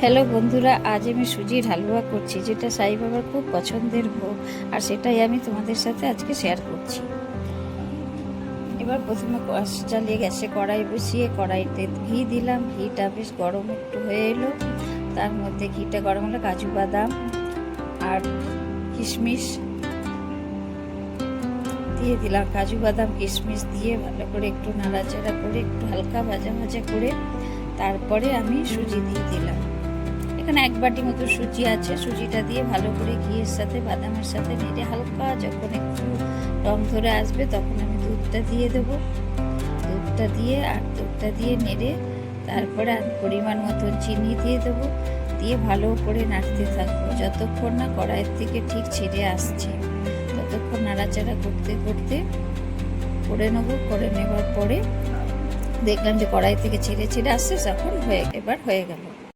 Hello বন্ধুরা, আজ আমি সুজির হালুয়া করছি, যেটা সাই বাবার খুব পছন্দের ভোগ, আর সেটাই আমি তোমাদের সাথে আজকে শেয়ার করছি। এবার প্রথমে কড়াই চালিয়ে গ্যাসে কড়াই বসিয়ে কড়াইতে ঘি দিলাম। ঘিটা বেশ গরম একটু হয়ে এলো, তার মধ্যে ঘিটা গরম হলে কাজু বাদাম আর কিশমিশ দিয়ে দিলাম। কাজু বাদাম কিশমিশ দিয়ে ভালো করে একটু নাড়াচাড়া করে একটু হালকা ভাজা ভাজা করে তারপরে আমি সুজি দিয়ে দিলাম। এখানে 1 বাটি মতো সুজি আছে। সুজিটা দিয়ে ভালো করে ঘিয়ের সাথে বাদামের সাথে নেড়ে হালকা যখন একটু রং ধরে আসবে তখন আমি দুধটা দিয়ে দেবো। দুধটা দিয়ে নেড়ে তারপরে আমি পরিমাণ মতন চিনি দিয়ে দেবো। দিয়ে ভালো করে নাড়তে থাকবো যতক্ষণ না কড়াইয়ের থেকে ঠিক ছেড়ে আসছে, ততক্ষণ নাড়াচাড়া করতে করতে করে নেবো। করে নেবার পরে দেখলাম যে কড়াই থেকে ছেড়ে আসছে, তখন এবার হয়ে গেল।